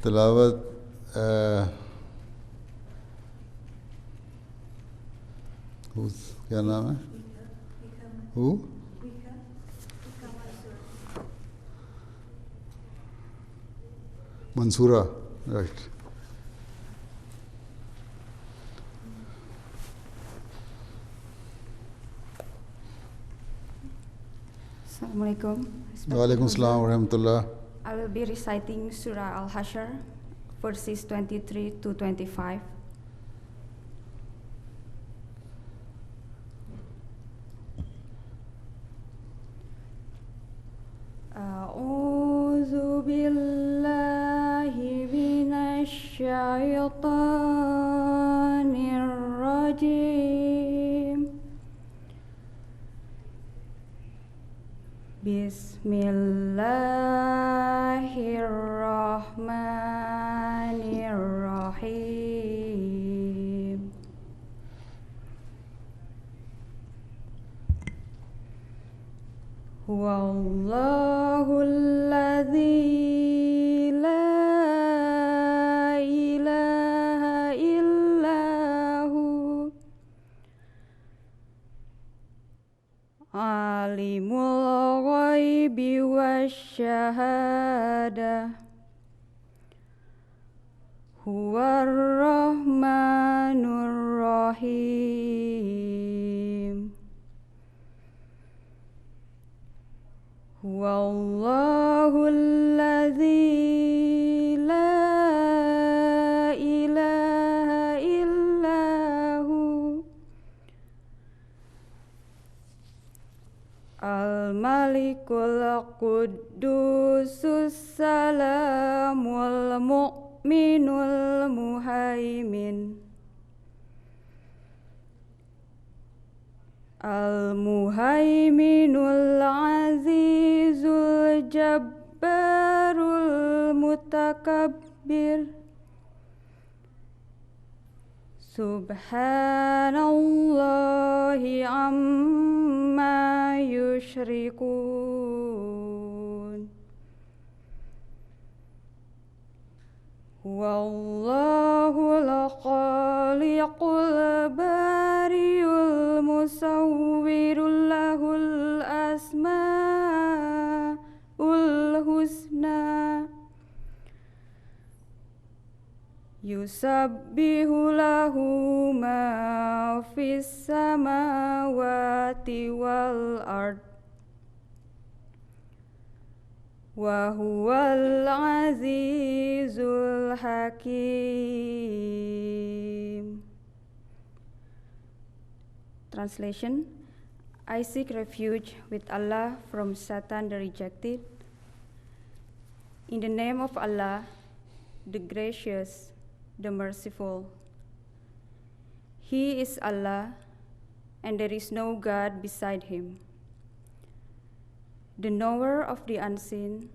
तिलावत क्या नाम है हु मंसूरा राइट Assalamualaikum. वालेकुम सलाम व रहमतुल्लाह. I will be reciting Surah Al-Hashr, verses 23 to 25. A'udzu billahi minasy syaithanir rajim. Bismillahirrahmanirrahim. Huwallahulladzi la ilaha illahu alimul ghaibi wasyahadah huwar rahmanur rahim. Huwallahulladzi la ilaha illahu al-malikul quddusus salamul mu'minul muhaimin al-muhaiminul azizul jabbarul mutakabbir. Subhanallahi amma yushrikun. Huwallahul khaliqul bariul musawwirul lahul asmaul husna. Yusabbihu lahu ma fis samawati wal ard wa huwal azizul hakim. Translation: I seek refuge with Allah from Satan the rejected. In the name of Allah, the gracious, the merciful. He is Allah, and there is no God beside him, the knower of the unseen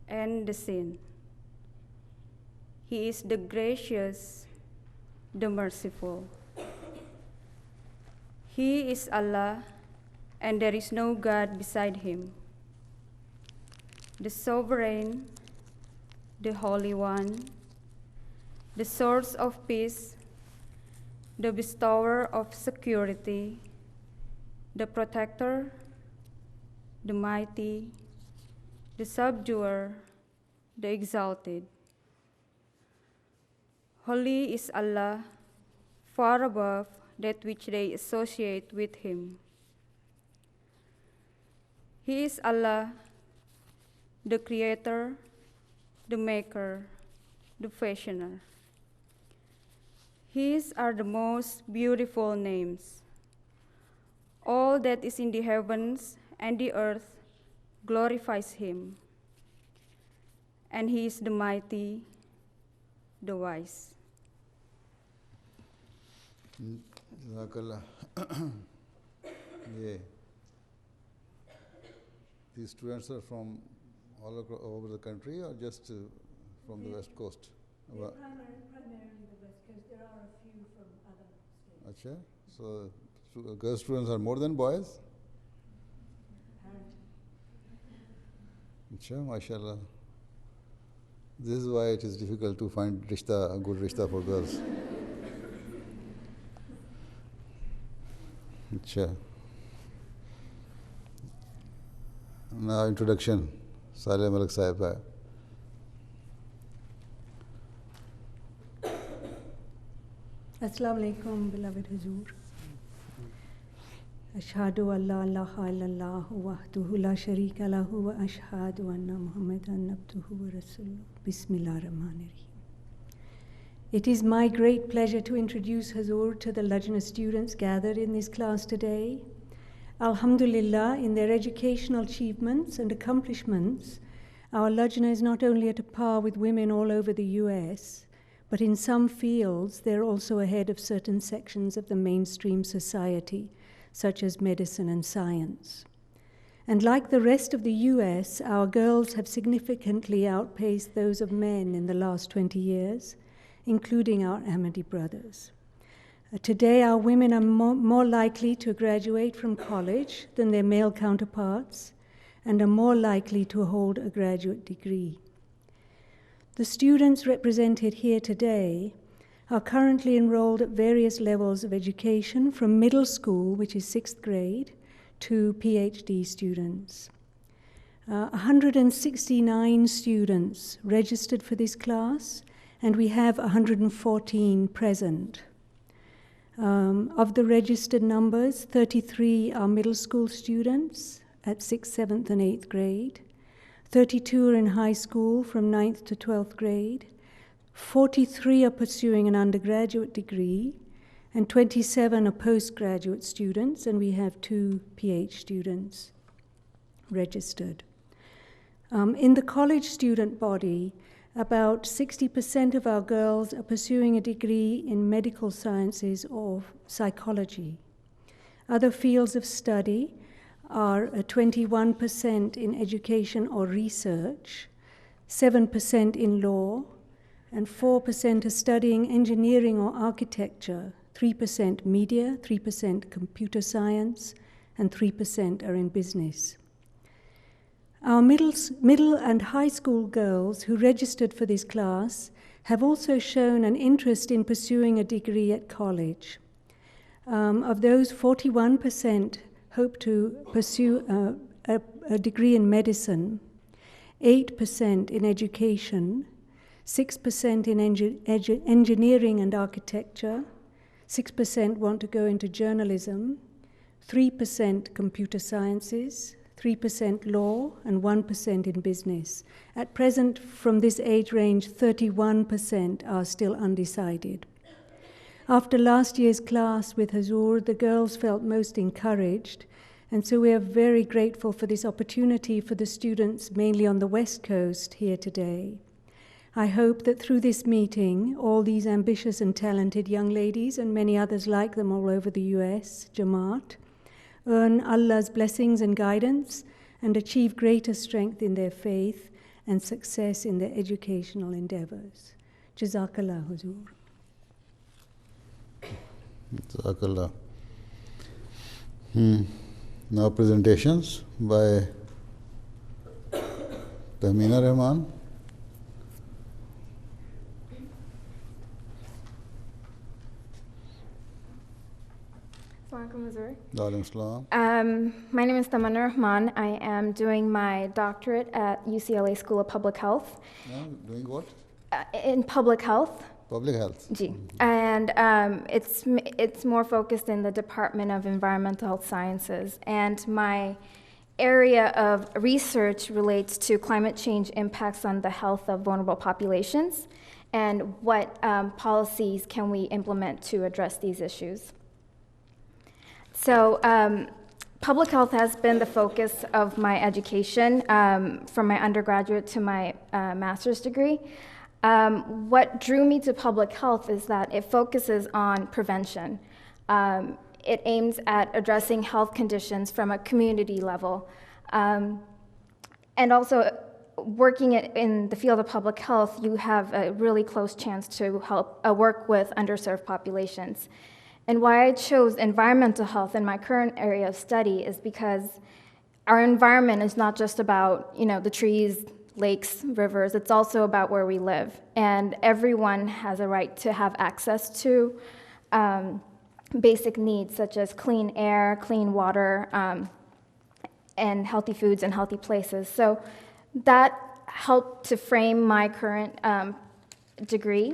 and the seen. He is the gracious, the merciful. He is Allah, and there is no God beside him, the sovereign, the Holy One, the source of peace, the bestower of security, the protector, the mighty, the subduer, the exalted. Holy is Allah, far above that which they associate with him. He is Allah, the creator, the maker, the fashioner. His are the most beautiful names. All that is in the heavens and the earth glorifies him, and he is the mighty, the wise. Jazakallah. Yeah. These students are from all over the country or just from the West Coast? Primarily the West Coast. There are a few from other states. Achha. So girl students are more than boys? Apparently. Achha, mashallah. This is why it is difficult to find rishta, a good rishta for girls. Achha. Now introduction. Saleh Malik Sahib hai. Assalamu alaikum, beloved Hazur. Ashhadu an la ilaha illallah wahdahu la sharika lahu wa ashhadu anna Muhammadan abduhu wa rasuluh. Bismillahir Rahmanir Rahim. It is my great pleasure to introduce Hazur to the Lajna students gathered in this class today. Alhamdulillah, in their educational achievements and accomplishments, our Lajna is not only at a par with women all over the US, but in some fields they're also ahead of certain sections of the mainstream society, such as medicine and science. And like the rest of the US, our girls have significantly outpaced those of men in the last 20 years, including our Ahmadi brothers. Today, our women are more likely to graduate from college than their male counterparts and are more likely to hold a graduate degree. The students represented here today are currently enrolled at various levels of education, from middle school, which is 6th grade, to PhD students. 169 students registered for this class, and we have 114 present. Of the registered numbers, 33 are middle school students at 6th, 7th, and 8th grade. 32 are in high school from 9th to 12th grade. 43 are pursuing an undergraduate degree, and 27 are postgraduate students, and we have 2 PhD students registered. In the college student body, about 60% of our girls are pursuing a degree in medical sciences or psychology. Other fields of study are 21% in education or research, 7% in law, and 4% are studying engineering or architecture, 3% media, 3% computer science, and 3% are in business. Our middle and high school girls who registered for this class have also shown an interest in pursuing a degree at college. Of those, 41% hope to pursue a degree in medicine, 8% in education, 6% in engineering and architecture, 6% want to go into journalism, 3% computer sciences, 3% law, and 1% in business. At present, from this age range, 31% are still undecided. After last year's class with Hazur, the girls felt most encouraged, and so we are very grateful for this opportunity for the students, mainly on the West Coast, here today. I hope that through this meeting, all these ambitious and talented young ladies, and many others like them all over the US, jama'at, earn Allah's blessings and guidance and achieve greater strength in their faith and success in their educational endeavors. Jazakallah, Hazur. Jazakallah. Now presentations by Tahmina Rahman. My name is Tamanna Rahman. I am doing my doctorate at UCLA School of Public Health. Doing what? In public health. Public health. Ji. And it's more focused in the Department of Environmental Health Sciences. And my area of research relates to climate change impacts on the health of vulnerable populations and what policies can we implement to address these issues. So public health has been the focus of my education from my undergraduate to my master's degree. What drew me to public health is that it focuses on prevention. It aims at addressing health conditions from a community level. And also, working in the field of public health, you have a really close chance to help work with underserved populations. And why I chose environmental health in my current area of study is because our environment is not just about, the trees, lakes, rivers. It's also about where we live. And everyone has a right to have access to basic needs such as clean air, clean water, and healthy foods and healthy places. So that helped to frame my current degree.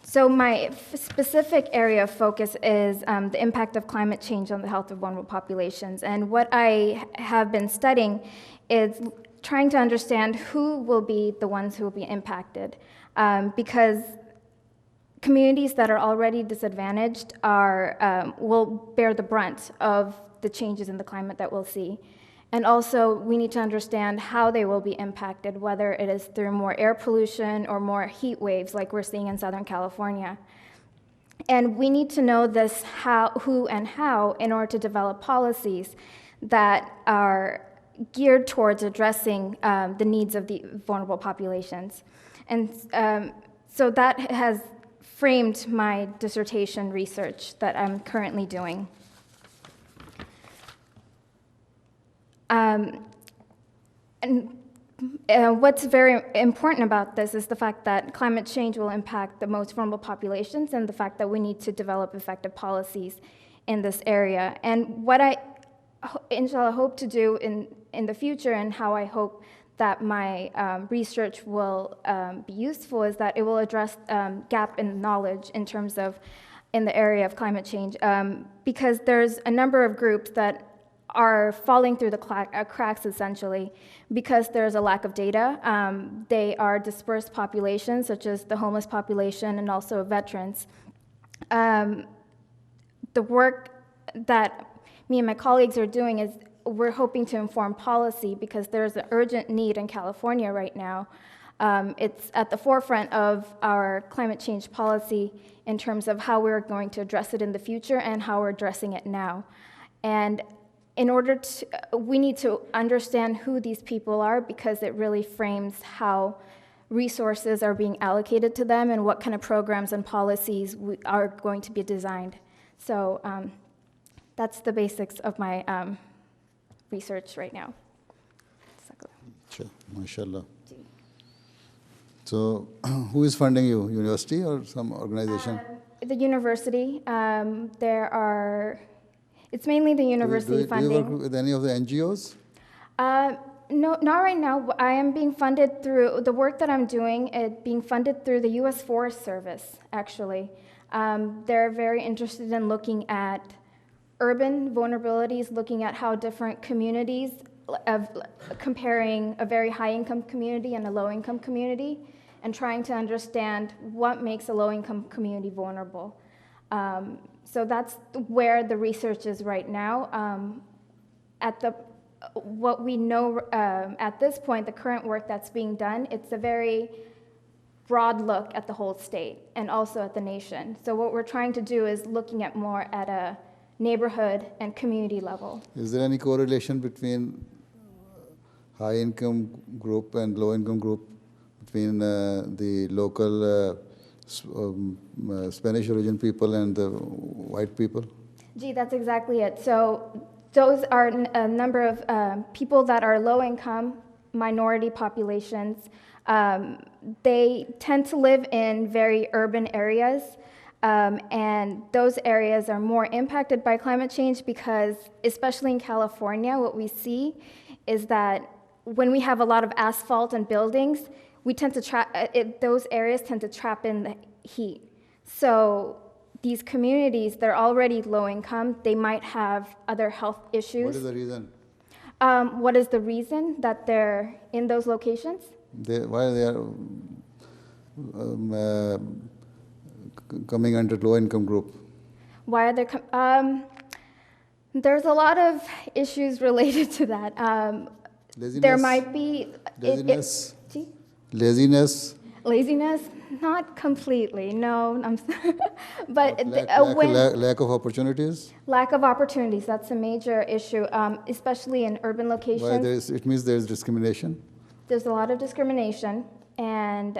So my specific area of focus is the impact of climate change on the health of vulnerable populations. And what I have been studying is trying to understand who will be the ones who will be impacted. Because communities that are already disadvantaged will bear the brunt of the changes in the climate that we'll see. And also, we need to understand how they will be impacted, whether it is through more air pollution or more heat waves like we're seeing in Southern California. And we need to know this who and how in order to develop policies that are geared towards addressing the needs of the vulnerable populations. And so that has framed my dissertation research that I'm currently doing. What's very important about this is the fact that climate change will impact the most vulnerable populations and the fact that we need to develop effective policies in this area. And what I, inshallah, hope to do in the future and how I hope that my research will be useful is that it will address gap in knowledge in terms of in the area of climate change, because there's a number of groups that are falling through the cracks essentially because there's a lack of data. They are dispersed populations such as the homeless population and also veterans. The work that me and my colleagues are doing is we're hoping to inform policy because there's an urgent need in California right now. It's at the forefront of our climate change policy in terms of how we're going to address it in the future and how we're addressing it now. And in order to, we need to understand who these people are because it really frames how resources are being allocated to them and what kind of programs and policies are going to be designed. So that's the basics of my research right now. Sure, mashallah. So, who is funding you? University or some organization? The university. It's mainly the university funding. Do you work with any of the NGOs? No, not right now. I am being funded through the work that I'm doing. Being funded through the U.S. Forest Service. Actually, they're very interested in looking at urban vulnerabilities, looking at how different communities, comparing a very high-income community and a low-income community, and trying to understand what makes a low-income community vulnerable. So that's where the research is right now. What we know at this point, the current work that's being done, it's a very broad look at the whole state and also at the nation. So what we're trying to do is looking at more at a neighborhood and community level. Is there any correlation between high-income group and low-income group, between the local Spanish origin people and the white people? Gee, that's exactly it. So those are a number of people that are low income, minority populations. They tend to live in very urban areas, and those areas are more impacted by climate change because, especially in California, what we see is that when we have a lot of asphalt and buildings, we tend to those areas tend to trap in the heat. So these communities, they're already low income. They might have other health issues. What is the reason? What is the reason that they're in those locations? Why they are coming under low-income group? Why are they? There's a lot of issues related to that. Laziness? There might be Laziness? Laziness? Laziness? Not completely, no. But lack of opportunities? Lack of opportunities, that's a major issue, especially in urban locations. It means there's discrimination? There's a lot of discrimination and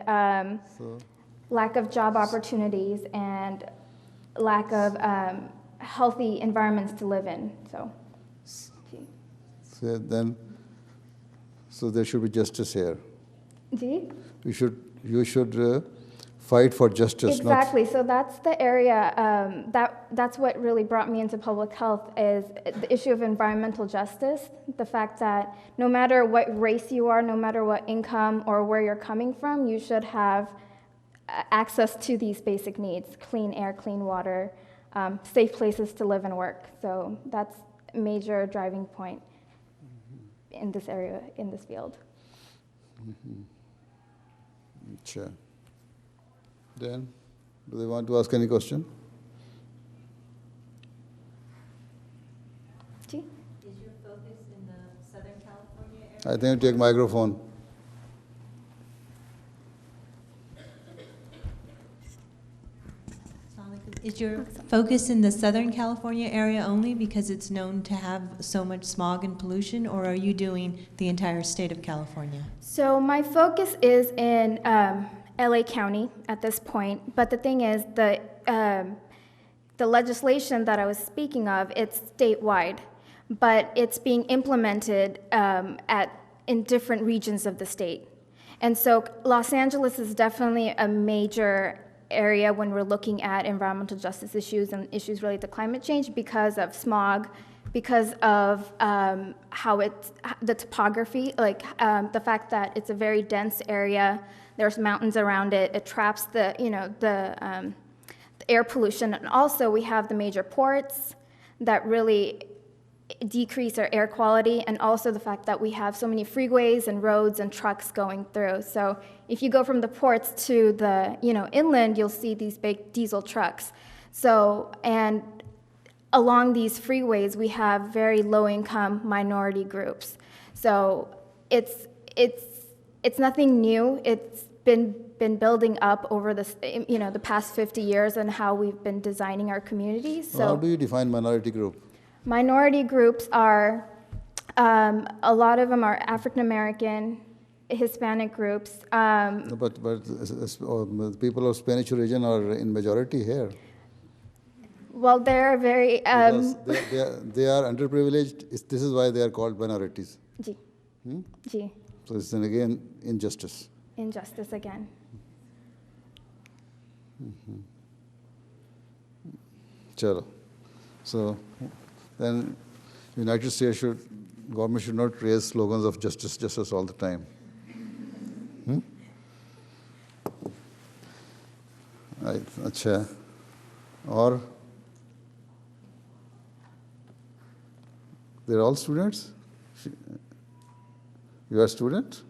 lack of job opportunities and lack of healthy environments to live in. So then, so there should be justice here. Ji? You should fight for justice. Exactly. So that's the area, that's what really brought me into public health, is the issue of environmental justice. The fact that no matter what race you are, no matter what income or where you're coming from, you should have access to these basic needs: clean air, clean water, safe places to live and work. So that's a major driving point in this area, in this field. Sure. Then, do they want to ask any question? Ji? Is your focus in the Southern California area? I think you take microphone. Is your focus in the Southern California area only because it's known to have so much smog and pollution, or are you doing the entire state of California? So my focus is in LA County at this point, but the thing is, the legislation that I was speaking of, it's statewide, but it's being implemented in different regions of the state. And so Los Angeles is definitely a major area when we're looking at environmental justice issues and issues related to climate change, because of smog, because of how it's, the topography, like the fact that it's a very dense area, there's mountains around it, it traps the, the air pollution, and also we have the major ports that really decrease our air quality, and also the fact that we have so many freeways and roads and trucks going through. So if you go from the ports to the inland, you'll see these big diesel trucks. So, and along these freeways, we have very low-income minority groups. So it's nothing new. It's been building up over this, the past 50 years, and how we've been designing our communities. So how do you define minority group? Minority groups are, a lot of them are African American, Hispanic groups. But people of Spanish origin are in majority here. Well, they're very... Because they are underprivileged. This is why they are called minorities. Ji. Ji. So it's again injustice. Injustice again. Chalo. So then United States government should not raise slogans of justice all the time. Acha. Or they're all students? You are a student?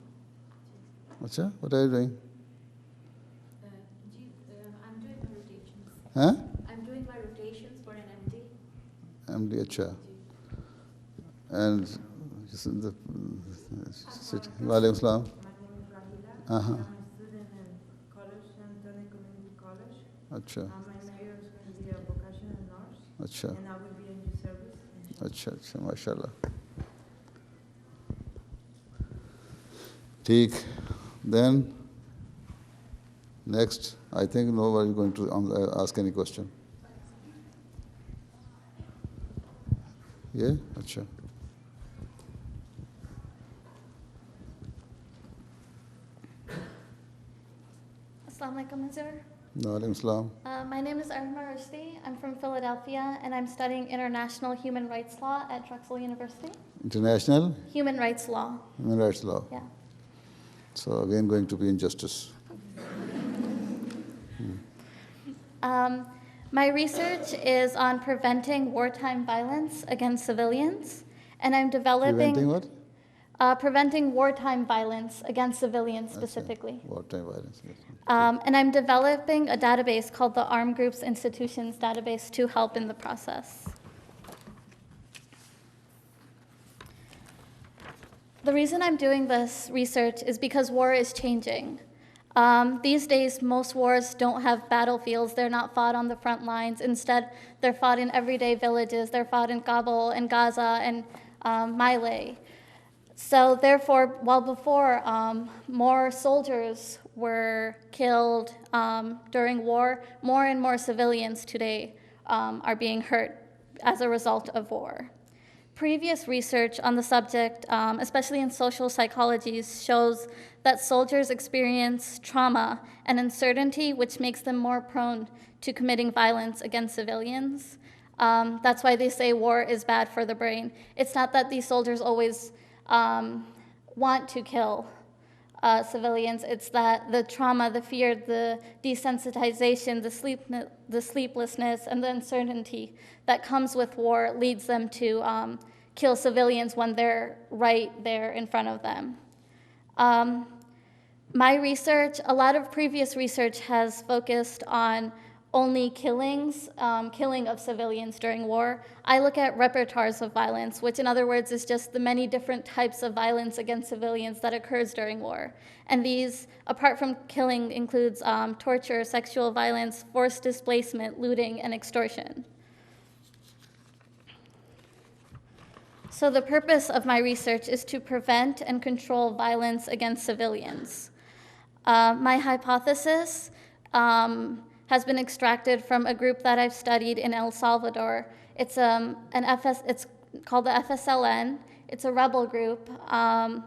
Acha, what are you doing? I'm doing my rotations. Huh? I'm doing my rotations for an MD. MD, acha. And Walaikum Salam. My name is Rahila. Uh-huh. I'm a student in college, Anthony Community College. Acha, My major is going to be a vocational nurse, acha, and I will be in the service. acha, acha, mashallah. Theek. Then, next, I think nobody is going to ask any question. Yeah? Acha. Assalamu alaikum, Mazur. Walaikum Salam. My name is Arma Rushdie. I'm from Philadelphia, and I'm studying international human rights law at Drexel University. International Human rights law, human rights law. yeah. So again, going to be injustice. My research is on preventing wartime violence against civilians, and I'm developing... Preventing what? Preventing wartime violence against civilians specifically. Wartime violence. Yes. And I'm developing a database called the Armed Groups Institutions Database to help in the process. The reason I'm doing this research is because war is changing. These days, most wars don't have battlefields. They're not fought on the front lines. Instead, they're fought in everyday villages. They're fought in Kabul and Gaza and Mile. So therefore, while before more soldiers were killed during war, more and more civilians today are being hurt as a result of war. previous research on the subject, especially in social psychology, shows that soldiers experience trauma and uncertainty, which makes them more prone to committing violence against civilians. That's why they say war is bad for the brain. It's not that these soldiers always want to kill civilians. It's that the trauma, the fear, the desensitization, the sleeplessness, and the uncertainty that comes with war leads them to kill civilians when they're right there in front of them. My research, a lot of previous research has focused on only killings, killing of civilians during war. I look at repertoires of violence, which in other words is just the many different types of violence against civilians that occurs during war. And these, apart from killing, includes torture, sexual violence, forced displacement, looting, and extortion. So the purpose of my research is to prevent and control violence against civilians. My hypothesis has been extracted from a group that I've studied in El Salvador. It's it's called the FSLN. It's a rebel group, and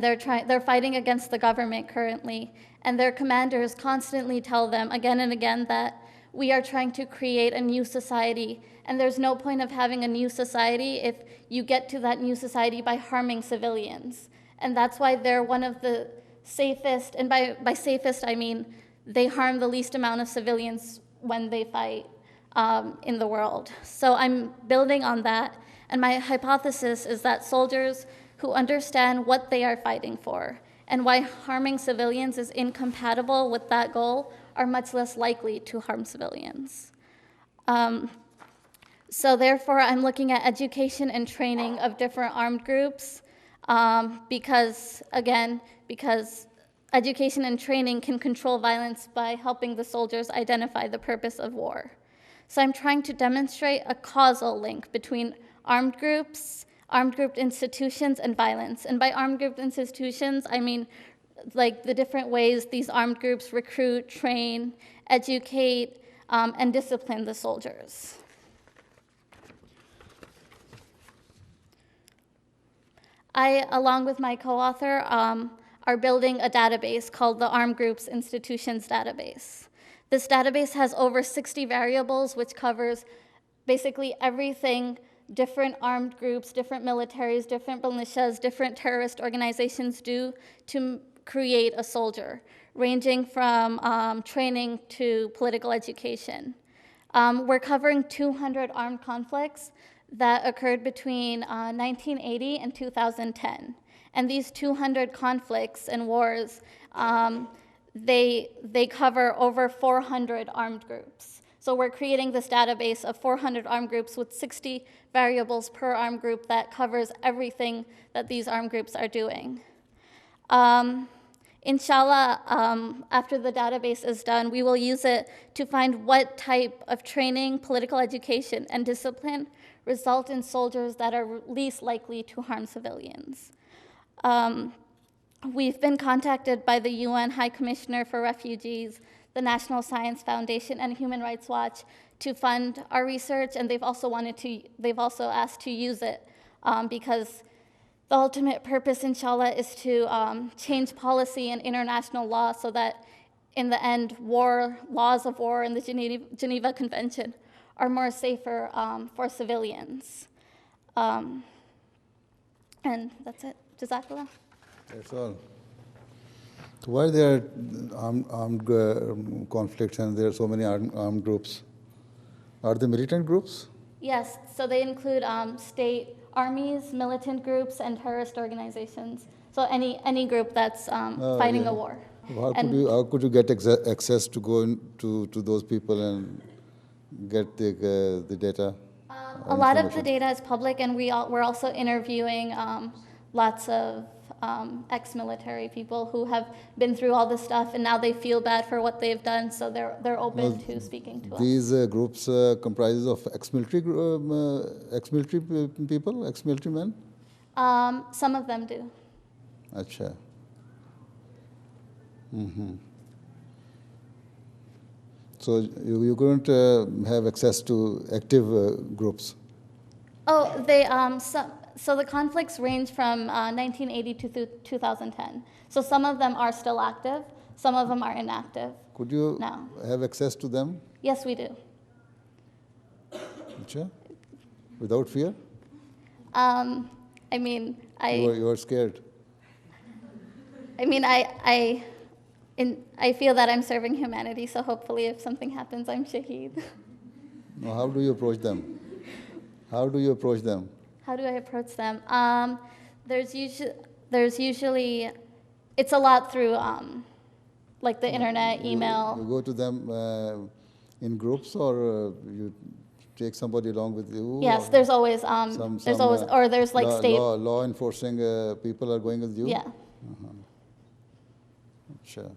they're fighting against the government currently. And their commanders constantly tell them again and again that we are trying to create a new society, and there's no point of having a new society if you get to that new society by harming civilians. And that's why they're one of the safest, and by safest I mean they harm the least amount of civilians when they fight in the world. So I'm building on that, and my hypothesis is that soldiers who understand what they are fighting for and why harming civilians is incompatible with that goal are much less likely to harm civilians. So therefore, I'm looking at education and training of different armed groups because education and training can control violence by helping the soldiers identify the purpose of war. So I'm trying to demonstrate a causal link between armed groups, armed group institutions, and violence. And by armed group institutions, I mean like the different ways these armed groups recruit, train, educate, and discipline the soldiers. I, along with my co-author, are building a database called the Armed Groups Institutions Database. This database has over 60 variables, which covers basically everything different armed groups, different militaries, different militias, different terrorist organizations do to create a soldier, ranging from training to political education. We're covering 200 armed conflicts that occurred between 1980 and 2010. And these 200 conflicts and wars, they cover over 400 armed groups. So we're creating this database of 400 armed groups with 60 variables per armed group that covers everything that these armed groups are doing. Inshallah, after the database is done, we will use it to find what type of training, political education, and discipline result in soldiers that are least likely to harm civilians. We've been contacted by the UN High Commissioner for Refugees, the National Science Foundation, and Human Rights Watch to fund our research, and they've also asked to use it because the ultimate purpose, inshallah, is to change policy and international law so that in the end, laws of war and the Geneva Convention are more safer for civilians. And that's it. Jazakallah. That's all. So why there are armed conflicts and there are so many armed groups? Are they militant groups? Yes, so they include state armies, militant groups, and terrorist organizations. So any group that's fighting a war. How could you get access to go into to those people and get the data? A lot of the data is public, and we're also interviewing lots of ex-military people who have been through all this stuff, and now they feel bad for what they've done, so they're open to speaking to us. These groups comprises of ex-military people, ex-military men? Some of them do. Acha. Mm-hmm. So you couldn't have access to active groups? Oh, they, so the conflicts range from 1980 to 2010. So some of them are still active, some of them are inactive. Could you now. have access to them? Yes, we do. Acha? Without fear? I mean, You are scared. I mean, I feel that I'm serving humanity, so hopefully if something happens, I'm shaheed. Now, how do you approach them? How do you approach them? How do I approach them? There's usually, it's a lot through like the internet, email. You go to them in groups, or you take somebody along with you? Yes, or there's always or there's like state law enforcing people are going with you? Yeah. Sure.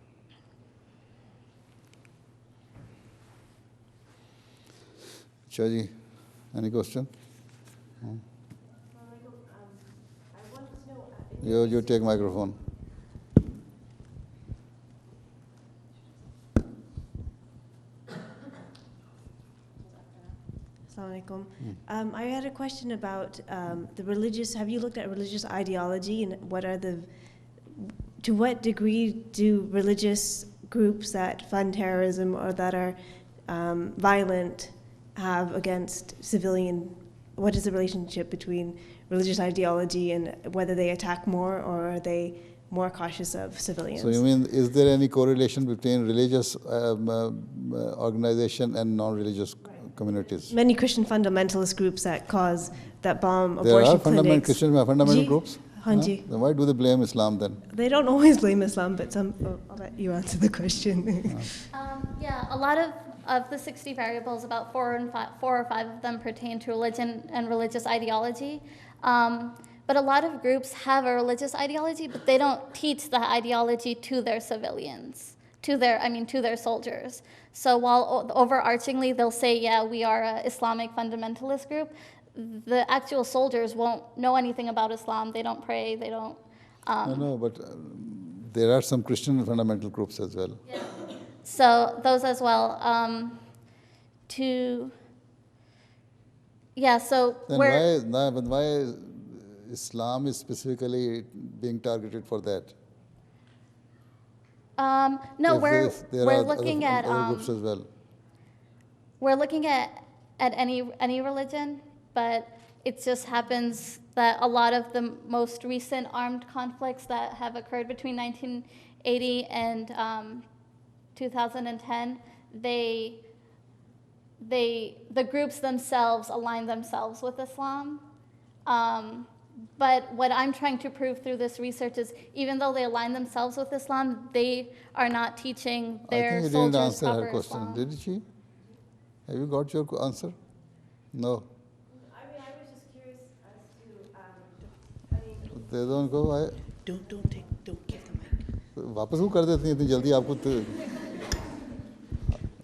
Shaji, any question? You take microphone. Assalamu alaikum. I had a question about the religious. Have you looked at religious ideology, and to what degree do religious groups that fund terrorism or that are violent have against civilian? What is the relationship between religious ideology and whether they attack more, or are they more cautious of civilians? So you mean, is there any correlation between religious organization and non-religious communities? Many Christian fundamentalist groups that bomb There abortion are clinics. Christian fundamental Ji? groups? Hanji. Then why do they blame Islam then? They don't always blame Islam, but I'll let you answer the question. Yeah, a lot of the 60 variables, about 4 or 5 of them pertain to religion and religious ideology. But a lot of groups have a religious ideology, but they don't teach the ideology to their civilians, to their soldiers. So while overarchingly they'll say, yeah, we are an Islamic fundamentalist group, the actual soldiers won't know anything about Islam. They don't pray. They don't. No, but there are some Christian fundamental groups as well. Yeah. So those as well. So then why Islam is specifically being targeted for that? No, we're are looking at other groups as well. We're looking at any religion, but it just happens that a lot of the most recent armed conflicts that have occurred between 1980 and 2010, the groups themselves align themselves with Islam. But what I'm trying to prove through this research is, even though they align themselves with Islam, they are not teaching their soldiers proper Islam. I think you didn't answer her question, did she? Have you got your answer? No. I was just curious as to. They don't go. Don't give the mic. वापस वो कर देती हैं इतनी जल्दी आपको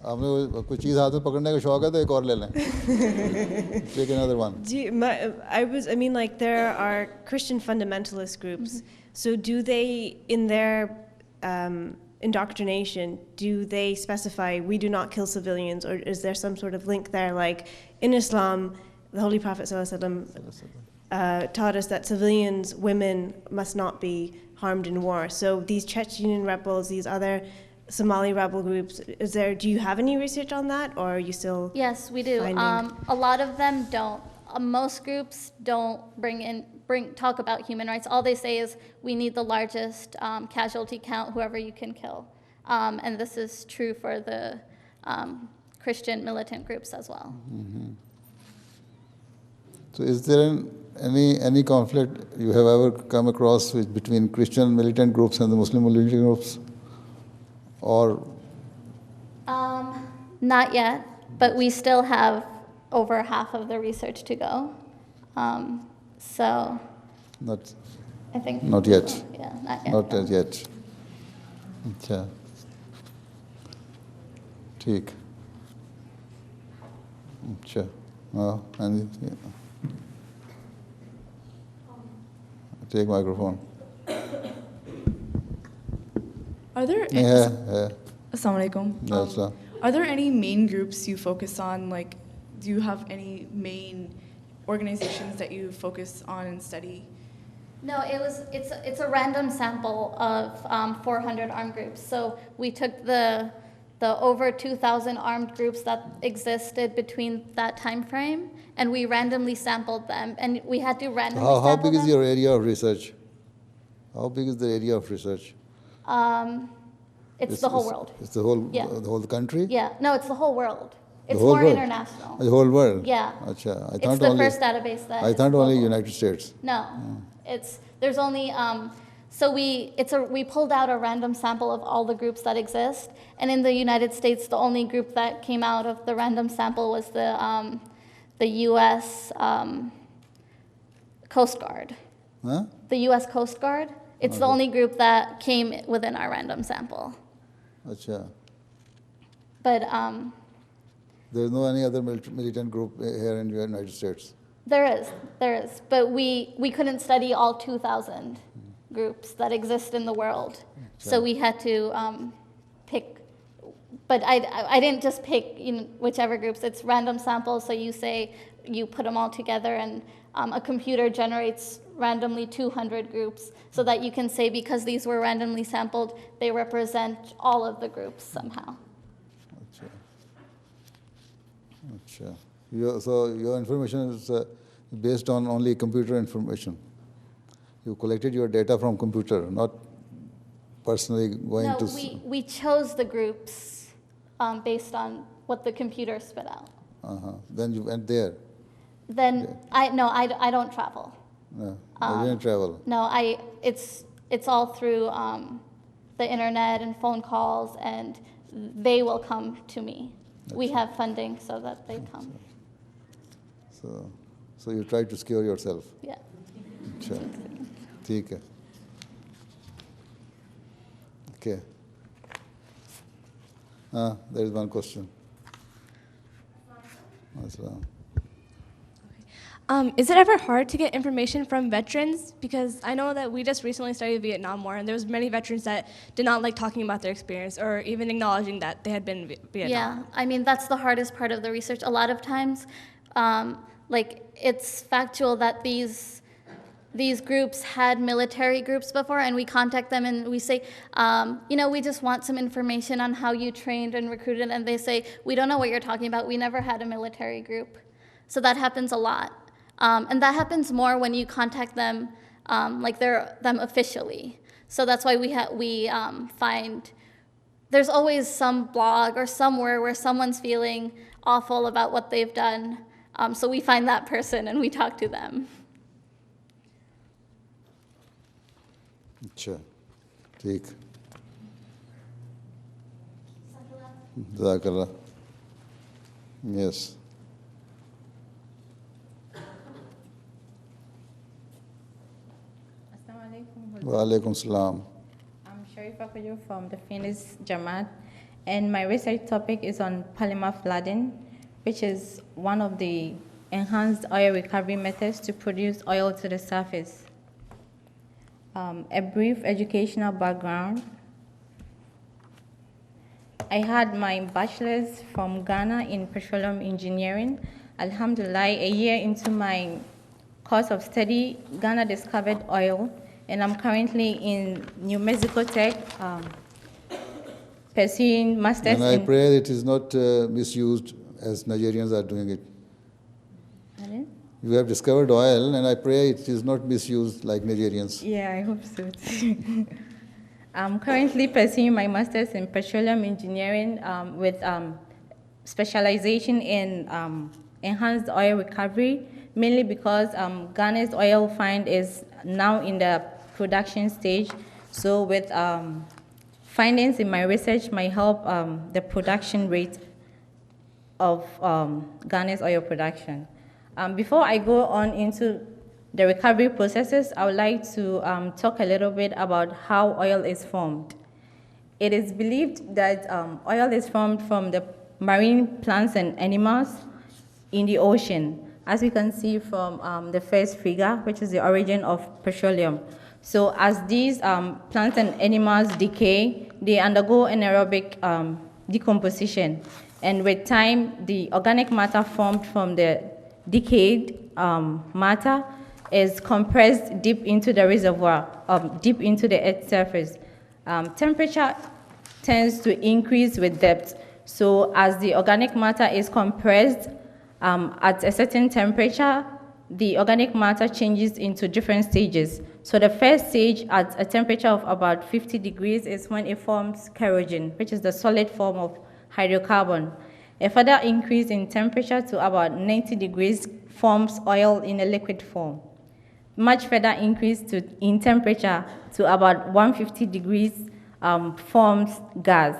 आपने कोई चीज़ हाथ में पकड़ने का शौक है तो एक और ले लें. Take another one. There are Christian fundamentalist groups. So do they, in their indoctrination, do they specify we do not kill civilians, or is there some sort of link there? Like in Islam, the Holy Prophet ﷺ taught us that civilians, women, must not be harmed in war. So these Chechenian rebels, these other Somali rebel groups, do you have any research on that, or are you still? Yes, we do. A lot of them don't. Most groups don't talk about human rights. All they say is we need the largest casualty count, whoever you can kill. And this is true for the Christian militant groups as well. Mm-hmm. So is there any conflict you have ever come across between Christian militant groups and the Muslim militant groups? Or? Not yet, but we still have over half of the research to go. So I think not yet. Yeah, not yet. Not as yet. अच्छा. ठीक. अच्छा. Take microphone. Are there Assalamu alaikum. Are there any main groups you focus on? Like, do you have any main organizations that you focus on and study? No, it's a random sample of 400 armed groups. So we took the over 2,000 armed groups that existed between that time frame, and we randomly sampled them, and we had to randomly sample How big them. is your area of research? How big is the area of research? It's the whole world. It's the whole, Yeah. the whole country? Yeah, no, it's the whole world. It's whole more world? international. The whole world? Yeah. Achha. It's the first database that I is thought only global. United States. No, there's only, so we pulled out a random sample of all the groups that exist, and in the United States, the only group that came out of the random sample was the U.S. Coast Guard. Huh? The U.S. Coast Guard. It's the only group that came within our random sample. Achha. But There's no any other militant group here in the United States? there is. But we couldn't study all 2,000 groups that exist in the world. So we had to pick. But I didn't just pick whichever groups. It's random samples. So you put them all together, and a computer generates randomly 200 groups, so that you can say, because these were randomly sampled, they represent all of the groups somehow. Achha. So your information is based on only computer information. You collected your data from computer, not personally going to... No, we chose the groups based on what the computer spit out. Then you went there? Then I don't travel. No, you didn't travel? No, it's all through the internet and phone calls, and they will come to me. We have funding so that they come. So you try to secure yourself? Yeah. Sure. ठीक है. Okay. There is one question. Assalam. Is it ever hard to get information from veterans? Because I know that we just recently studied the Vietnam War, and there was many veterans that did not like talking about their experience or even acknowledging that they had been in Vietnam. Yeah, I mean, that's the hardest part of the research. A lot of times, it's factual that these groups had military groups before, and we contact them and we say, we just want some information on how you trained and recruited, and they say, we don't know what you're talking about. We never had a military group. So that happens a lot. And that happens more when you contact them, they're them officially. So that's why we find there's always some blog or somewhere where someone's feeling awful about what they've done. So we find that person and we talk to them. अच्छा, ठीक. Jazakallah. Yes. Wa alaikum salam. I'm Sharifa Kujo from the Phoenix Jama'at, and my research topic is on polymer flooding, which is one of the enhanced oil recovery methods to produce oil to the surface. A brief educational background. I had my bachelor's from Ghana in petroleum engineering. Alhamdulillah, a year into my course of study, Ghana discovered oil, and I'm currently in New Mexico Tech pursuing master's And I pray it is not misused as Nigerians are doing it. Pardon? You have discovered oil, and I pray it is not misused like Nigerians. Yeah, I hope so too. I'm currently pursuing my master's in petroleum engineering with specialization in enhanced oil recovery, mainly because Ghana's oil find is now in the production stage. So with findings in my research might help the production rate of Ghana's oil production. Before I go on into the recovery processes, I would like to talk a little bit about how oil is formed. It is believed that oil is formed from the marine plants and animals in the ocean, as we can see from the first figure, which is the origin of petroleum. So as these plants and animals decay, they undergo anaerobic decomposition. And with time, the organic matter formed from the decayed matter is compressed deep into the reservoir, deep into the Earth's surface. Temperature tends to increase with depth. So as the organic matter is compressed at a certain temperature, the organic matter changes into different stages. So the first stage at a temperature of about 50 degrees is when it forms kerogen, which is the solid form of hydrocarbon. A further increase in temperature to about 90 degrees forms oil in a liquid form. Much further increase in temperature to about 150 degrees forms gas.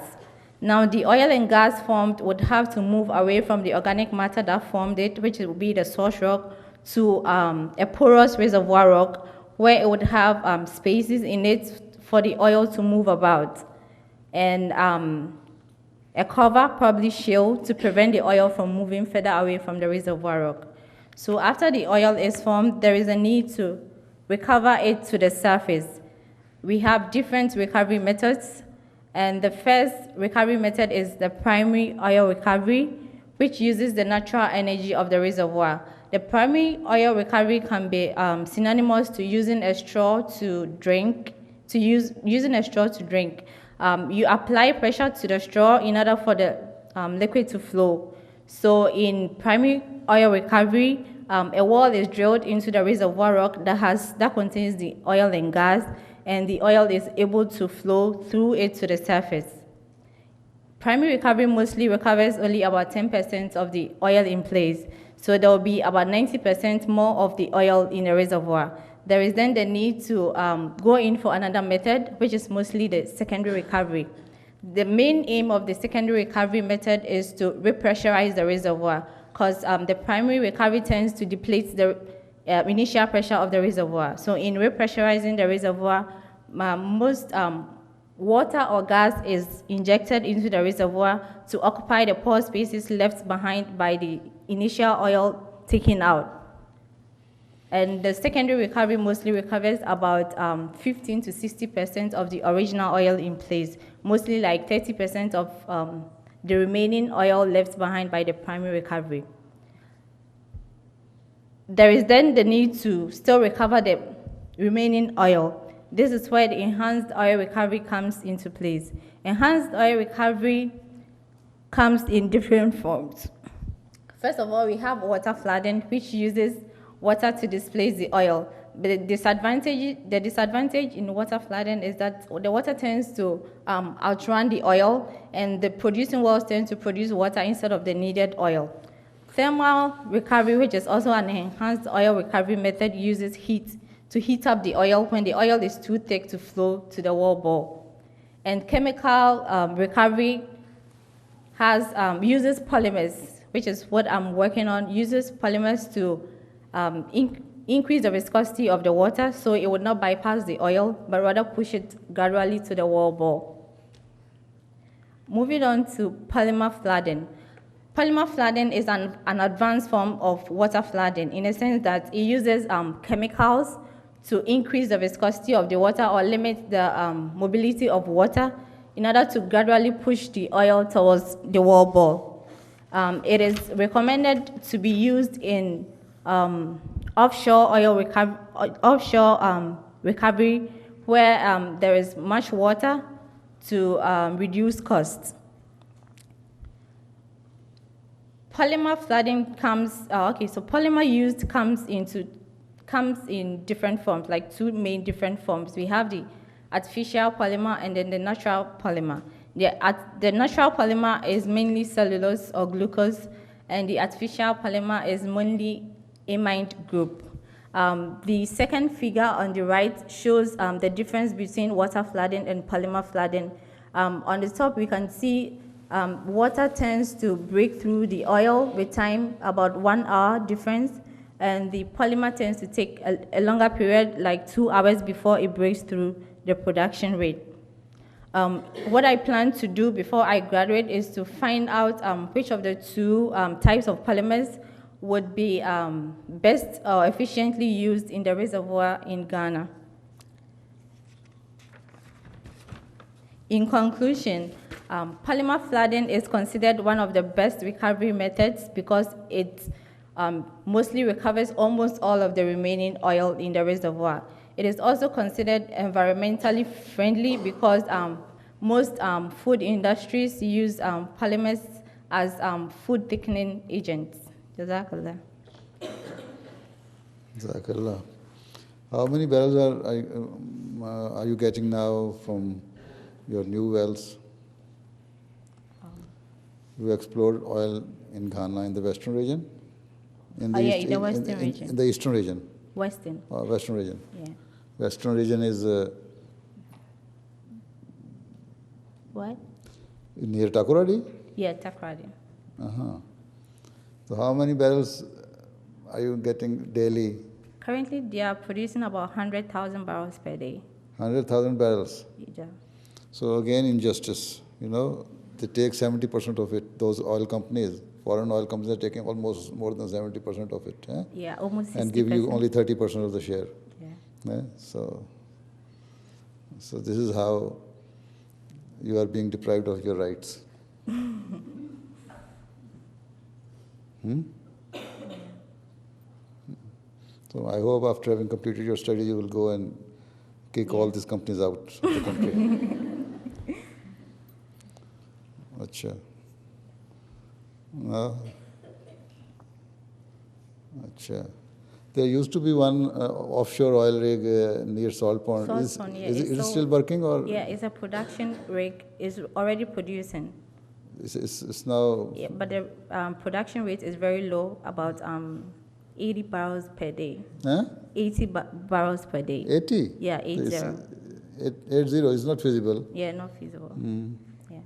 Now, the oil and gas formed would have to move away from the organic matter that formed it, which would be the source rock, to a porous reservoir rock, where it would have spaces in it for the oil to move about, and a cover, probably shale, to prevent the oil from moving further away from the reservoir rock. So after the oil is formed, there is a need to recover it to the surface. We have different recovery methods, and the first recovery method is the primary oil recovery, which uses the natural energy of the reservoir. The primary oil recovery can be synonymous to using a straw to drink, using a straw to drink. You apply pressure to the straw in order for the liquid to flow. So in primary oil recovery, a well is drilled into the reservoir rock that contains the oil and gas, and the oil is able to flow through it to the surface. Primary recovery mostly recovers only about 10% of the oil in place, so there will be about 90% more of the oil in the reservoir. There is then the need to go in for another method, which is mostly the secondary recovery. The main aim of the secondary recovery method is to repressurize the reservoir, because the primary recovery tends to deplete the initial pressure of the reservoir. So in repressurizing the reservoir, most water or gas is injected into the reservoir to occupy the pore spaces left behind by the initial oil taken out. And the secondary recovery mostly recovers about 15 to 60% of the original oil in place, mostly like 30% of the remaining oil left behind by the primary recovery. There is then the need to still recover the remaining oil. This is where the enhanced oil recovery comes into place. Enhanced oil recovery comes in different forms. First of all, we have water flooding, which uses water to displace the oil. But the disadvantage in water flooding is that the water tends to outrun the oil, and the producing wells tend to produce water instead of the needed oil. Thermal recovery, which is also an enhanced oil recovery method, uses heat to heat up the oil when the oil is too thick to flow to the well bore. And chemical recovery uses polymers, which is what I'm working on, uses polymers to increase the viscosity of the water, so it would not bypass the oil, but rather push it gradually to the well bore. Moving on to polymer flooding. Polymer flooding is an advanced form of water flooding, in a sense that it uses chemicals to increase the viscosity of the water or limit the mobility of water in order to gradually push the oil towards the well bore. It is recommended to be used in offshore oil recovery, where there is much water to reduce costs. Polymer flooding polymer used comes in different forms, like two main different forms. We have the artificial polymer and then the natural polymer. The natural polymer is mainly cellulose or glucose, and the artificial polymer is mainly amide group. The second figure on the right shows the difference between water flooding and polymer flooding. On the top, we can see water tends to break through the oil with time, about 1 hour difference, and the polymer tends to take a longer period, like 2 hours before it breaks through the production rate. What I plan to do before I graduate is to find out which of the two types of polymers would be best or efficiently used in the reservoir in Ghana. In conclusion, polymer flooding is considered one of the best recovery methods because it mostly recovers almost all of the remaining oil in the reservoir. It is also considered environmentally friendly because most food industries use polymers as food thickening agents. Jazakallah. Jazakallah. How many barrels are you getting now from your new wells? You explored oil in Ghana in the western region? In the In the western region. In the eastern region? Western. Western region. Yeah. Western region is What? near Takoradi? Yeah, Takradi. Uh-huh. So how many barrels are you getting daily? Currently, they are producing about 100,000 barrels per day. 100,000 barrels. Yeah. So again, injustice. They take 70% of it. Those oil companies, foreign oil companies, are taking almost more than 70% of it. Yeah, almost 60%. And give you only 30% of the share. Yeah. So this is how you are being deprived of your rights. So I hope after having completed your study, you will go and kick all these companies out of the country. Acha. Acha. There used to be one offshore oil rig near Salt Pond. Is it still working or? Yeah, it's a production rig. It's already producing. It's now. Yeah, but the production rate is very low, about 80 barrels per day. Huh? 80 barrels per day. 80? Yeah, 80. 80 is not feasible. Yeah, not feasible. Yeah.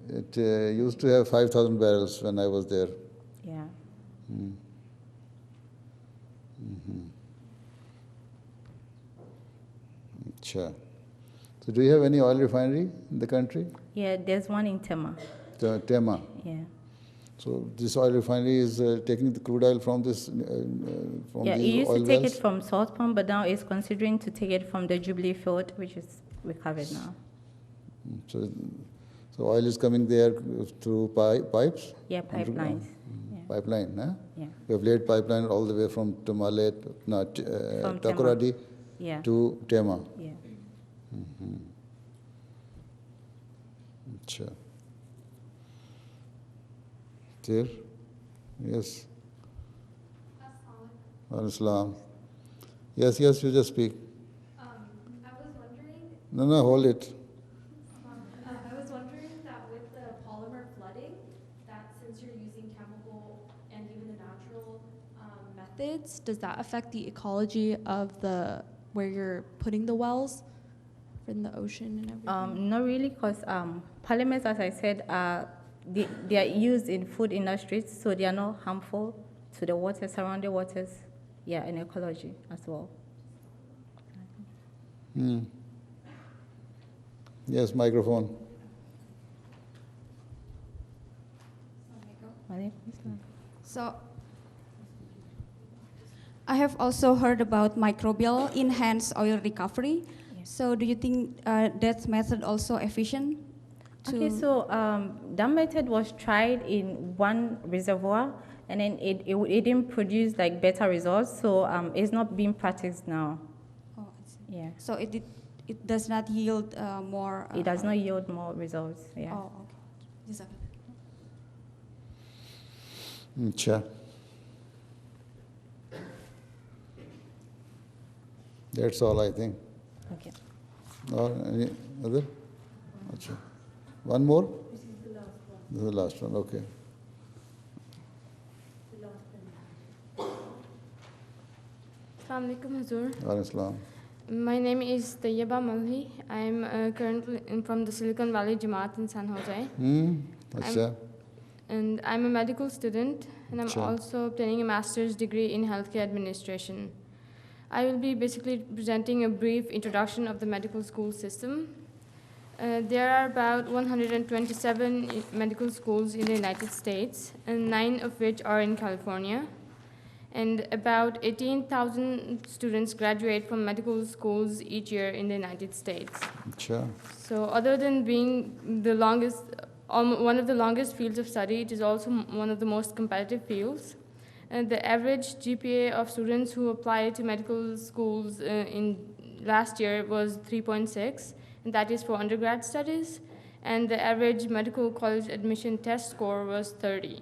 It used to have 5,000 barrels when I was there. Yeah. Sure. So do you have any oil refinery in the country? Yeah, there's one in Tema. Tema. Yeah. So this oil refinery is taking the crude oil from this from Yeah, it these used oil to take wells? it from Salt Pond, but now it's considering to take it from the Jubilee field, which is recovered now. So oil is coming there through pipes? Yeah, pipelines. Yeah. Pipeline, huh? Yeah. We have laid pipeline all the way from Tamale, From Takoradi Yeah. to Tema. Yeah. Sure. There? Yes. Islam. Yes, you just speak. I was wondering. No, hold it. I was wondering that with the polymer flooding, that since you're using chemical and even the natural methods, does that affect the ecology of the where you're putting the wells in the ocean and everything? Not really, because polymers, as I said, they are used in food industries, so they are not harmful to the water, surrounding waters, yeah, and ecology as well. Yes, microphone. So, I have also heard about microbial enhanced oil recovery. So, do you think that method also efficient? Okay, so that method was tried in one reservoir, and then it didn't produce like better results, so it's not being practiced now. Oh, I see. Yeah. So it does not yield more. It does not yield more results. Yeah. Oh, okay. Sure. That's all, I think. Okay. Or any other? Achha. One more? This is the last one. This is the last one, okay. The last one. Assalamu alaikum, Hazur. Al-Islam. My name is Tayyaba Malhi. I'm currently from the Silicon Valley Jama'at in San Jose. Achha. And I'm a medical student, and I'm Sure. also obtaining a master's degree in healthcare administration. I will be basically presenting a brief introduction of the medical school system. There are about 127 medical schools in the United States, and 9 of which are in California. And about 18,000 students graduate from medical schools each year in the United States. Achha. So other than being the longest, one of the longest fields of study, it is also one of the most competitive fields. And the average GPA of students who applied to medical schools in last year was 3.6, and that is for undergrad studies. And the average medical college admission test score was 30.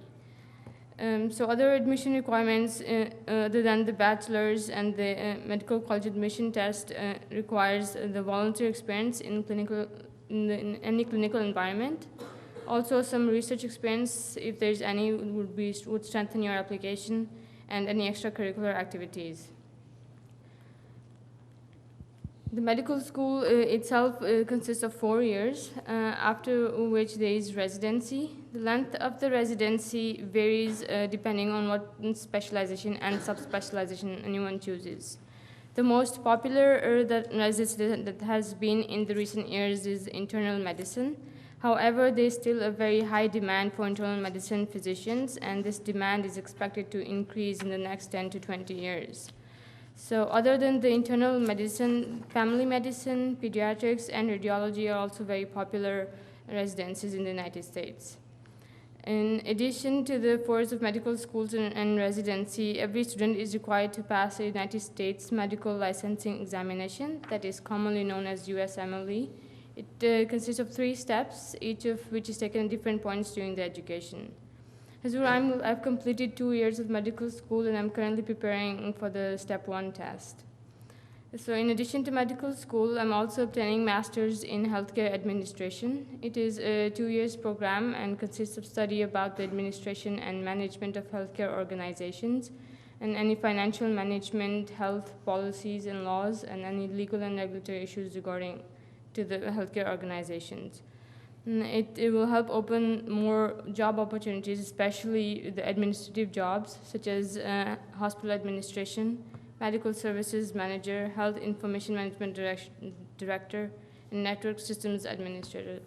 So other admission requirements other than the bachelor's and the medical college admission test requires the volunteer experience in in any clinical environment. Also, some research experience, if there's any, would strengthen your application, and any extracurricular activities. The medical school itself consists of 4 years, after which there is residency. The length of the residency varies depending on what specialization and subspecialization anyone chooses. The most popular residency that has been in the recent years is internal medicine. However, there is still a very high demand for internal medicine physicians, and this demand is expected to increase in the next 10 to 20 years. So other than the internal medicine, family medicine, pediatrics, and radiology are also very popular residencies in the United States. In addition to the 4 years of medical schools and residency, every student is required to pass a United States medical licensing examination that is commonly known as USMLE. It consists of 3 steps, each of which is taken at different points during the education. Hazrat, I've completed 2 years of medical school, and I'm currently preparing for the step 1 test. So in addition to medical school, I'm also obtaining master's in healthcare administration. It is a 2 years program and consists of study about the administration and management of healthcare organizations, and any financial management, health policies and laws, and any legal and regulatory issues regarding to the healthcare organizations. It will help open more job opportunities, especially the administrative jobs, such as hospital administration, medical services manager, health information management director, and network systems administrator.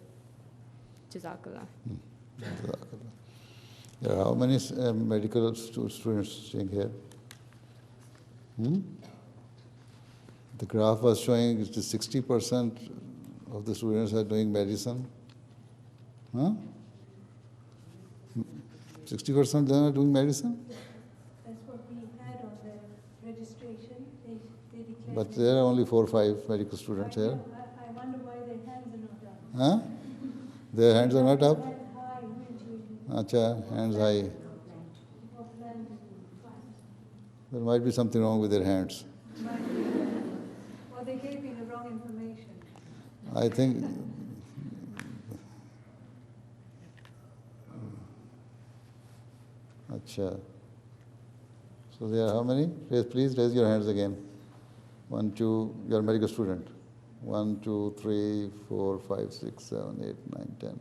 Jazakallah. There are how many medical students staying here? The graph was showing it is 60% of the students are doing medicine. 60% they are doing medicine? That's what we had on the registration. They declared. But there are only 4 or 5 medical students here. I wonder why their hands are not up. Huh? Their hands are not up? Hands high, usually. Acha, hands high. There might be something wrong with their hands. Well, they gave me the wrong information. I think Acha. So there are how many? Please raise your hands again. 1, 2, you are a medical student. 1, 2, 3, 4, 5, 6, 7, 8, 9, 10,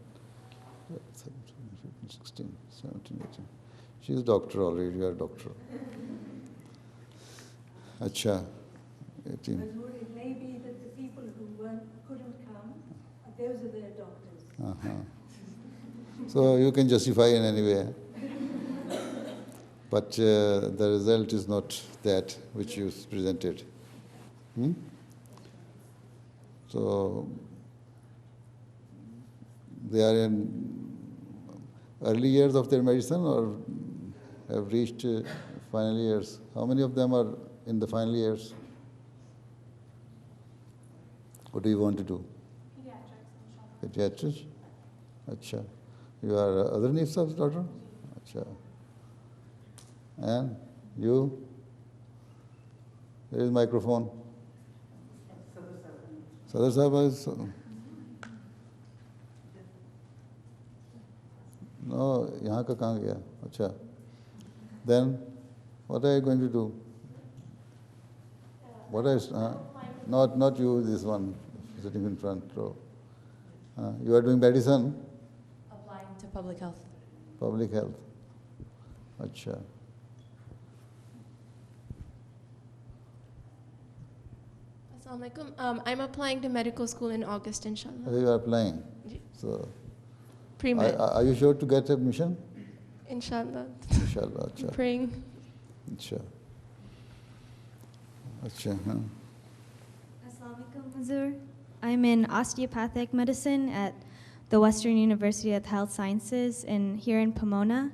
12, 13, 14, 15, 16, 17, 18. She is a doctor already, you are a doctor. Acha. 18. But it may be that the people who couldn't come, those are their doctors. So you can justify in any way. But the result is not that which you presented. So they are in early years of their medicine or have reached final years. How many of them are in the final years? What do you want to do? Pediatrics. Acha. You are other needs of daughter? Acha. And you? There is microphone. Sadar Sahib is... No, यहाँ का कहाँ गया? अच्छा. Then, what are you going to do? What is... not you, this one, sitting in front row. You are doing medicine? Applying to public health. Public health. Acha. Assalamualaikum. I'm applying to medical school in August, inshallah. You are applying. So, Pre-med. are you sure to get admission? Inshallah. Inshallah. Acha. Praying. Acha. Acha. Assalamualaikum, Mazur. I'm in osteopathic medicine at the Western University of Health Sciences here in Pomona.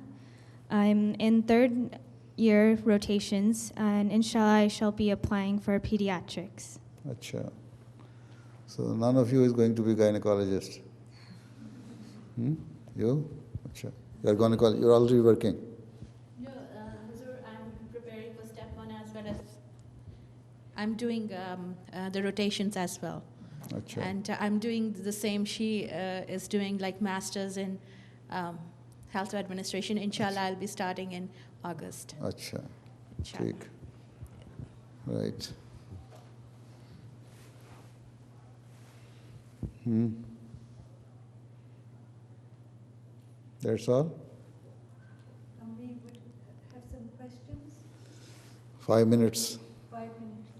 I'm in 3rd year rotations, and inshallah I shall be applying for pediatrics. Acha. So none of you is going to be gynecologist. You? Acha. You are gynecologist. You are already working. No, Hazur, I'm preparing for step 1 as well as I'm doing the rotations as well. Acha. And I'm doing the same. She is doing like masters in health administration. Inshallah, I'll be starting in August. Acha. Inshallah. Theek. Right. That's all? We would have some questions. 5 minutes. 5 minutes.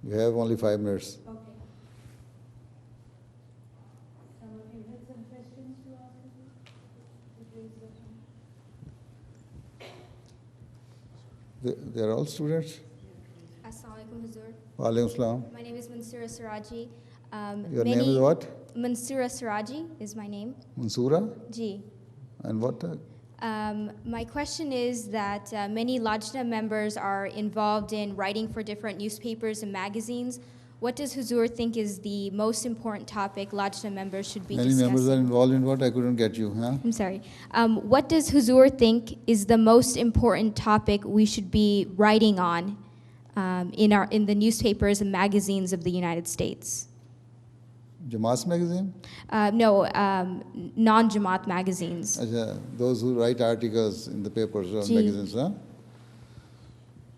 You have only 5 minutes. Okay. Some of you had some questions to ask? They are all students? Assalamu alaikum, Hazur. Wa alaikum salam. My name is Mansoora Siraji. Your name is what? Mansoora Siraji is my name. Mansoora? Ji. And what? My question is that many Lajna members are involved in writing for different newspapers and magazines. What does Hazur think is the most important topic Lajna members should be Many discussing? members are involved in what? I couldn't get you, huh? I'm sorry. What does Hazur think is the most important topic we should be writing on in the newspapers and magazines of the United States? Jamaat magazine? No, non-Jamaat magazines. Those who write articles in the papers or Ji. magazines, huh?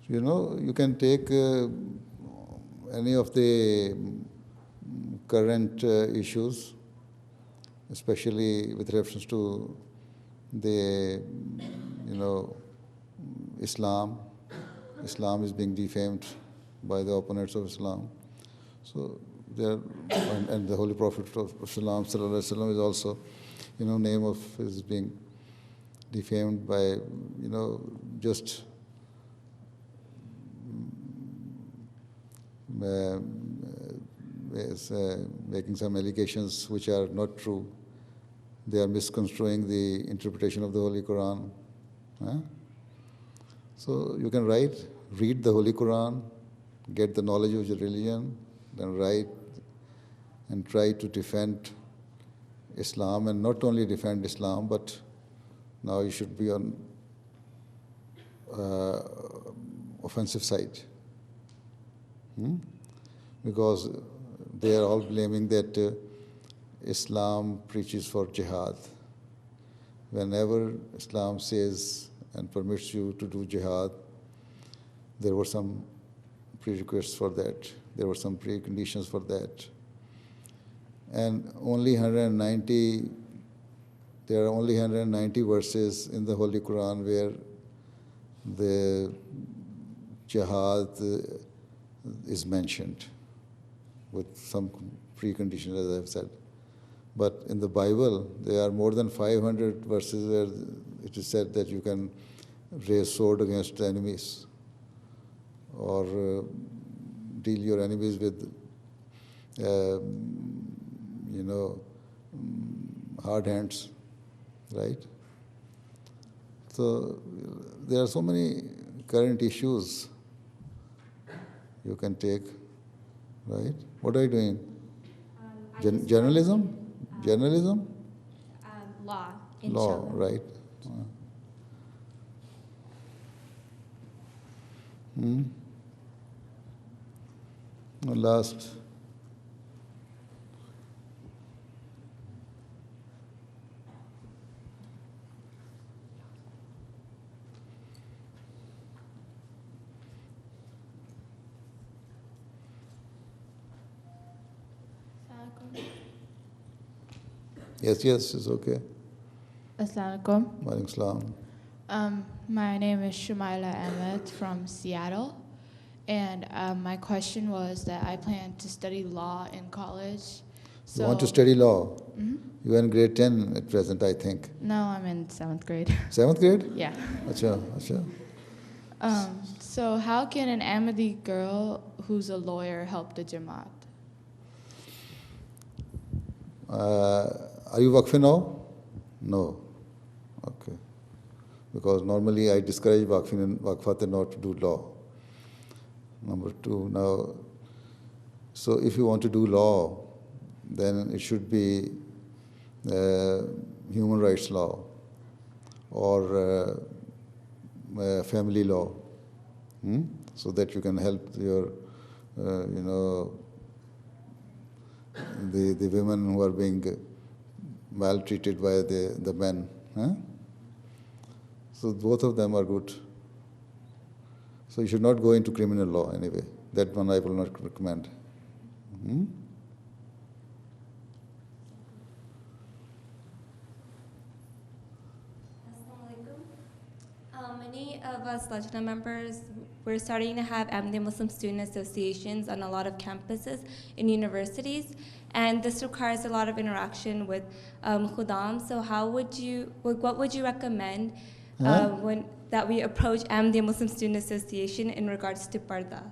You know, you can take any of the current issues, especially with reference to the, Islam. Islam is being defamed by the opponents of Islam. So there, and the Holy Prophet of Islam sallallahu alaihi wasallam is also, name of is being defamed by, just making some allegations which are not true. They are misconstruing the interpretation of the Holy Quran. Huh? So you can read the Holy Quran, get the knowledge of your religion, then write and try to defend Islam, and not only defend Islam, but now you should be on offensive side. Because they are all blaming that Islam preaches for jihad. Whenever Islam says and permits you to do jihad, there were some prerequisites for that. There were some preconditions for that. And there are only 190 verses in the Holy Quran where the jihad is mentioned with some preconditions, as I've said. But in the Bible, there are more than 500 verses where it is said that you can raise sword against enemies or deal your enemies with, hard hands, right? So there are so many current issues you can take, right? What are you doing? Journalism? Journalism? Law. Law, right. Last. Yes, it's okay. Assalamu alaikum. Walaikum salam. My name is Shumaila Ahmed from Seattle, and my question was that I plan to study law in college. So You want to study law? Mhm. You are in grade 10 at present, I think. No, I'm in 7th grade. 7th grade? Yeah. Acha. So how can an Ahmadi girl who's a lawyer help the Jama'at? Are you Waqf now? No. Okay. because normally I discourage Waqfin and Waqfat not to do law. Number two, now, so if you want to do law, then it should be human rights law or family law, so that you can help your, the women who are being maltreated by the men. So both of them are good. So you should not go into criminal law anyway. That one I will not recommend. Many of us Lajna members, we're starting to have anti-Muslim student associations on a lot of campuses in universities, and this requires a lot of interaction with Khudam. So what would you recommend that we approach anti-Muslim student association in regards to parda?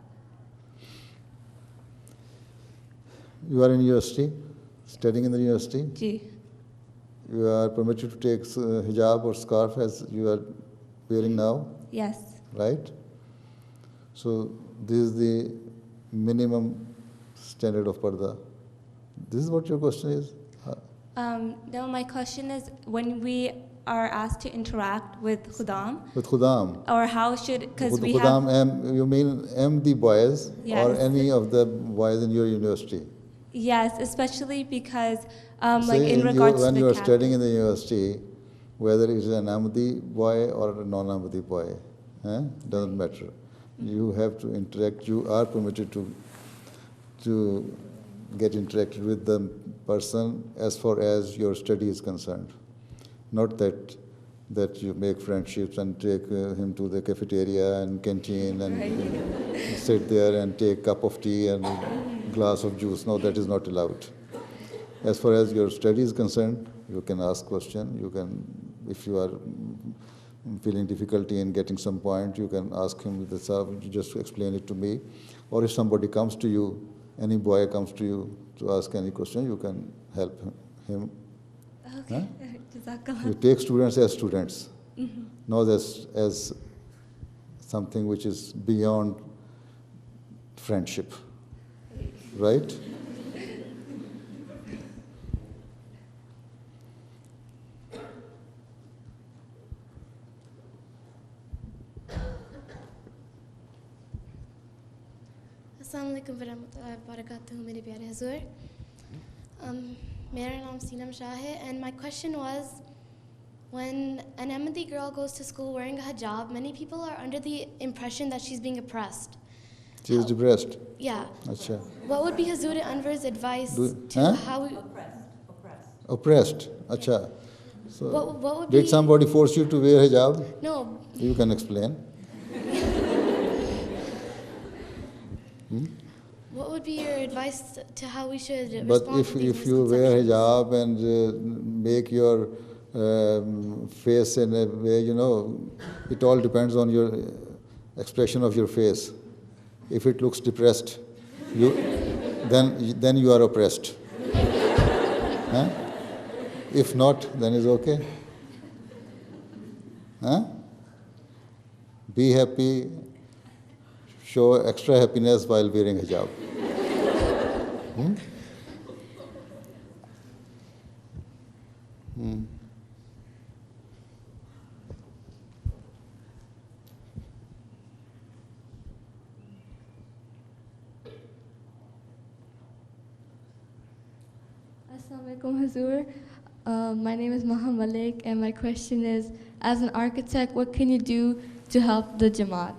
You are in university, studying in the university? Ji. You are permitted to take hijab or scarf as you are wearing now? Yes. Right? So this is the minimum standard of parda. This is what your question is? No, my question is, when we are asked to interact with Khudam. With Khudam? Or how should, because we Khudam, have... you mean the boys? Yes. Or any of the boys in your university? Yes, especially because like in regards to when the you are studying in the university, whether it is an Ahmadi boy or a non-Ahmadi boy, doesn't matter. You have to interact, you are permitted to get interacted with the person as far as your study is concerned. Not that you make friendships and take him to the cafeteria and canteen and sit there and take a cup of tea and a glass of juice. No, that is not allowed. As far as your study is concerned, you can ask question. You can, if you are feeling difficulty in getting some point, you can ask him just to explain it to me. Or if somebody comes to you, any boy comes to you to ask any question, you can help him. Okay. You take students as students, not as something which is beyond friendship, right? अस्सलाम वालेकुम वरहमतुल्लाहि वबरकातुहू मेरे प्यारे हुजूर मेरा नाम सीनम शाह है and my question was when an Ahmadi girl goes to school wearing a hijab, many people are under the impression that she's being oppressed. She is depressed? Yeah. Achha. What would be Hazrat Anwar's advice how we... Oppressed? Achha. So what would did be... somebody force you to wear hijab? No. You can explain. What would be your advice to how we should but respond to these if you wear hijab and make your face in a way, it all depends on your expression of your face. If it looks depressed, then you are oppressed. If not, then it's okay. Be happy, show extra happiness while wearing hijab. Assalamu alaikum, Hazur. My name is Maha Malik, and my question is, as an architect, what can you do to help the jama'at?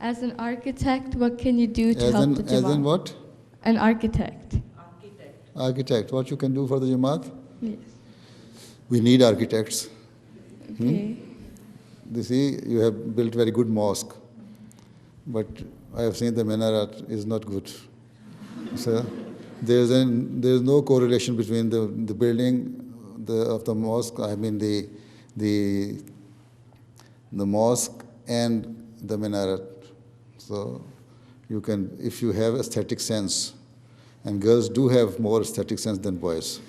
As an architect, what can you do to help the jama'at? As in what? An architect. Architect. What you can do for the Jamaat? Yes. We need architects. Okay. You see, you have built very good mosque, but I have seen the minaret is not good. So there is no correlation between the building of the mosque. I mean the mosque and the minaret. So you can, if you have aesthetic sense, and girls do have more aesthetic sense than boys.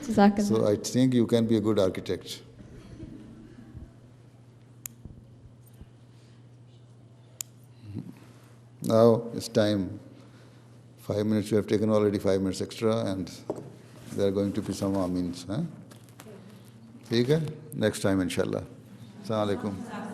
So I think you can be a good architect. Now it's time. 5 minutes, you have taken already 5 minutes extra, and there are going to be some amins. Huh? ठीक है? Next time, inshallah. Assalamu alaikum.